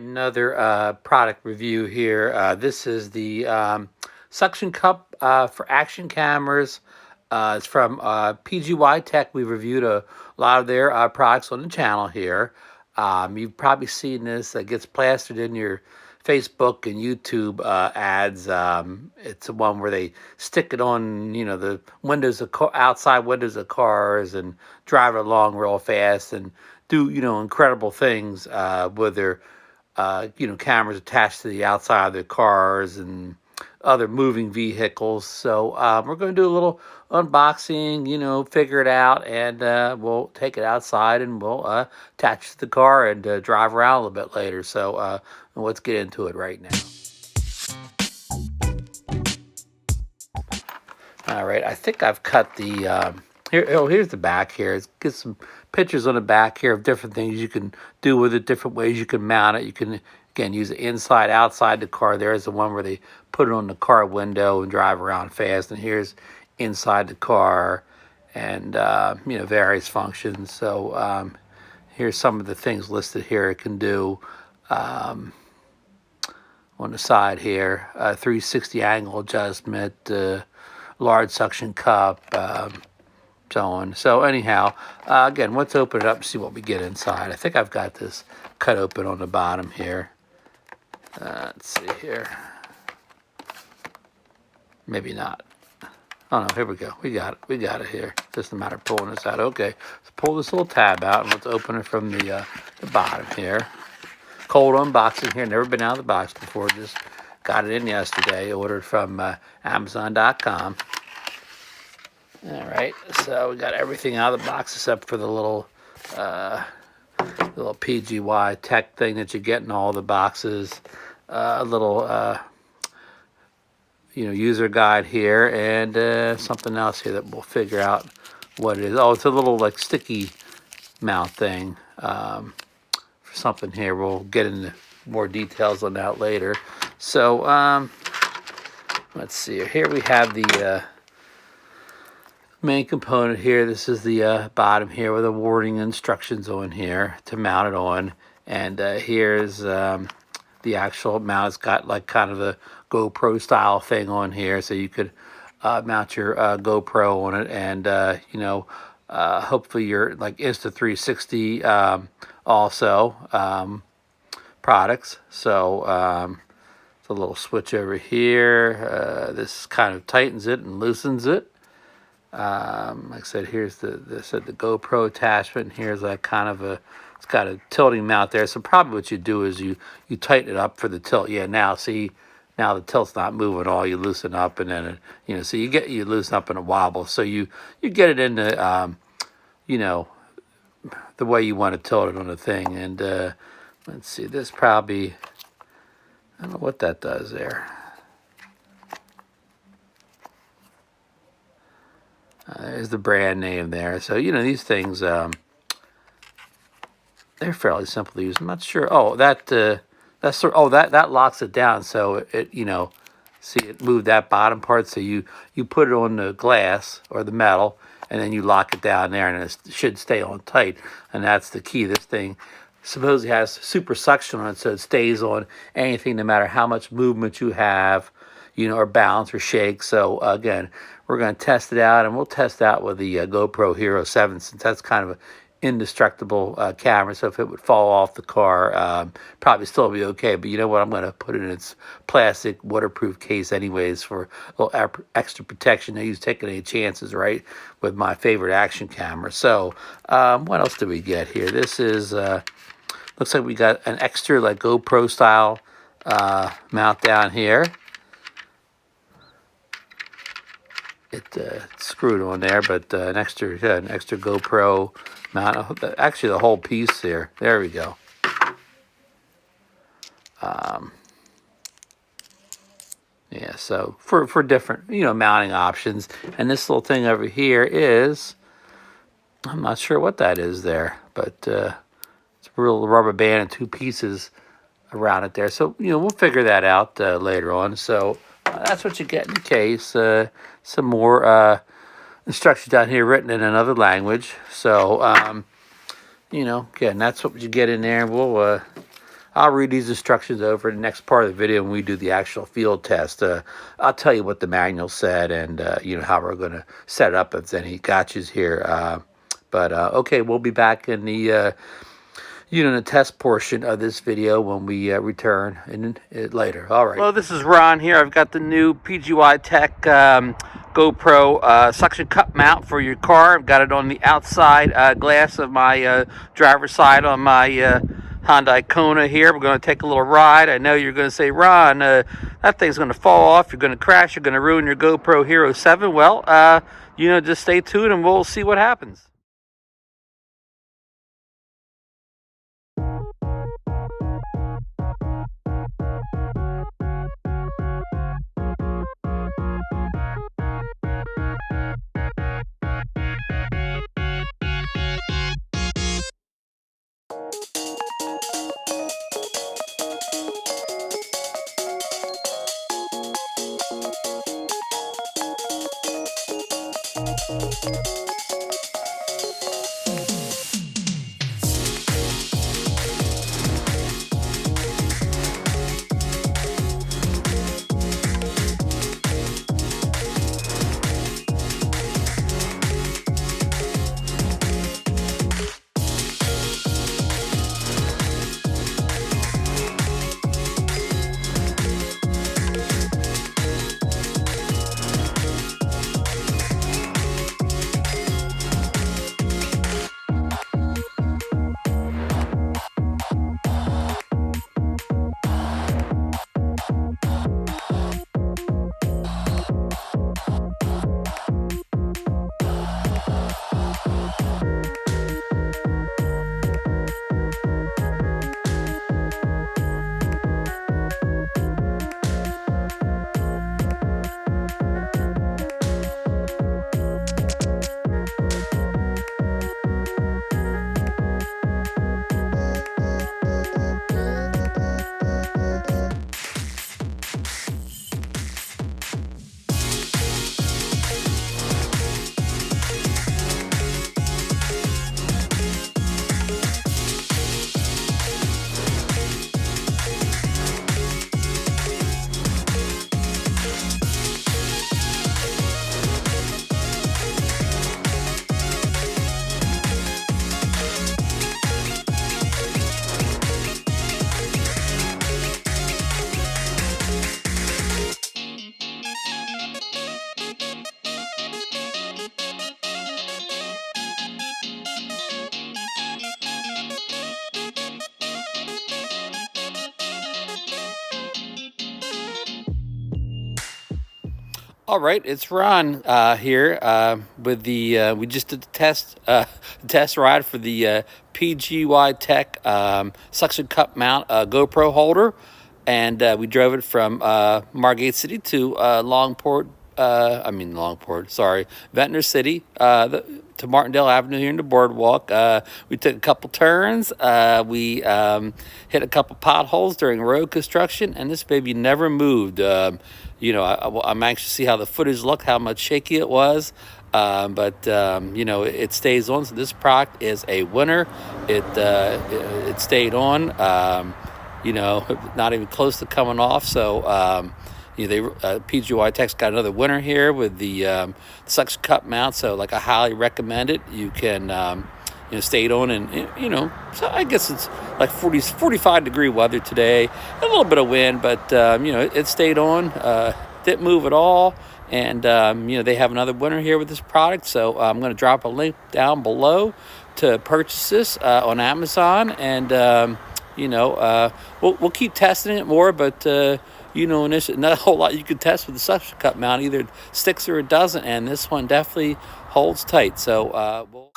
Another product review here. This is the suction cup for action cameras. It's from PGY Tech. We reviewed a lot of their products on the channel here. You've probably seen this. It gets plastered in your Facebook and YouTube ads. It's the one where they stick it on, the windows of outside windows of cars and drive along real fast and do, incredible things with their cameras attached to the outside of their cars and other moving vehicles. So we're going to do a little unboxing, figure it out, and we'll take it outside and we'll attach it to the car and drive around a little bit later. So let's get into it right now. All right, I think I've cut the here's the back here. Let's get some pictures on the back here of different things you can do with it, different ways you can mount it. You can, again, use it inside, outside the car. There's the one where they put it on the car window and drive around fast. And here's inside the car and, various functions. So here's some of the things listed here it can do. On the side here, 360 angle adjustment, large suction cup, so on. So anyhow, again, let's open it up and see what we get inside. I think I've got this cut open on the bottom here. Let's see here. Maybe not. Oh no, here we go. We got it. We got it here. Just a matter of pulling this out. Okay, let's pull this little tab out and let's open it from the bottom here. Cold unboxing here. Never been out of the box before. Just got it in yesterday. Ordered from Amazon.com. All right, so we got everything out of the box except for the little PGY Tech thing that you get in all the boxes. A little user guide here and something else here that we'll figure out what it is. Oh, it's a little like sticky mount thing for something here. We'll get into more details on that later. So let's see. Here we have the main component here. This is the bottom here with the warning instructions on here to mount it on. And here's the actual mount. It's got like kind of a GoPro style thing on here, so you could mount your GoPro on it, and hopefully your like Insta360 also products. So it's a little switch over here. This kind of tightens it and loosens it. Like I said, here's the GoPro attachment. Here's like kind of it's got a tilting mount there. So probably what you do is you tighten it up for the tilt. Yeah, now see, now the tilt's not moving at all. You loosen up and then so you loosen up and it wobbles. So you get it into the way you want to tilt it on the thing. And let's see, this probably, I don't know what that does there. There's the brand name there. So, these things, they're fairly simple to use. I'm not sure. Oh, that locks it down. So it, see, it moved that bottom part. So you put it on the glass or the metal, and then you lock it down there, and it should stay on tight. And that's the key. This thing supposedly has super suction on it, so it stays on anything, no matter how much movement you have, or bounce or shake. So again, we're going to test it out, and we'll test out with the GoPro Hero 7, since that's kind of an indestructible camera. So if it would fall off the car, probably still be okay. But you know what? I'm going to put it in its plastic waterproof case anyways for a little extra protection. No use taking any chances, right, with my favorite action camera. So what else do we get here? This is, looks like we got an extra like GoPro style mount down here. It's screwed on there, but an extra GoPro mount. Actually, the whole piece here. There we go. Yeah, so for different mounting options. And this little thing over here is, I'm not sure what that is there, but it's a real rubber band and two pieces around it there. So we'll figure that out later on. So that's what you get in the case. Some more instructions down here written in another language. So again, that's what you get in there. We'll I'll read these instructions over in the next part of the video when we do the actual field test. I'll tell you what the manual said and how we're going to set it up if there's any gotchas here. Okay, we'll be back in the the test portion of this video when we return later. All right. Well, this is Ron here. I've got the new PGY Tech GoPro suction cup mount for your car. I've got it on the outside glass of my driver's side on my Hyundai Kona here. We're going to take a little ride. I know you're going to say, Ron, that thing's going to fall off. You're going to crash. You're going to ruin your GoPro Hero 7. Well, just stay tuned and we'll see what happens. All right, it's Ron here with the we just did the test ride for the PGY Tech suction cup mount GoPro holder, and we drove it from Margate City to Ventnor City to Martindale Avenue here in the boardwalk. We took a couple turns. We hit a couple potholes during road construction, and this baby never moved. I'm anxious to see how the footage looked, how much shaky it was. It stays on. So this product is a winner. It stayed on. Not even close to coming off. So PGY Tech's got another winner here with the suction cup mount. So I highly recommend it. You can stayed on, and so I guess it's like 45 degree weather today, a little bit of wind, but it stayed on, didn't move at all. And they have another winner here with this product, so I'm going to drop a link down below to purchase this on Amazon. And we'll keep testing it more, but there's not a whole lot you can test with the suction cup mount. Either it sticks or it doesn't, and this one definitely holds tight. So we'll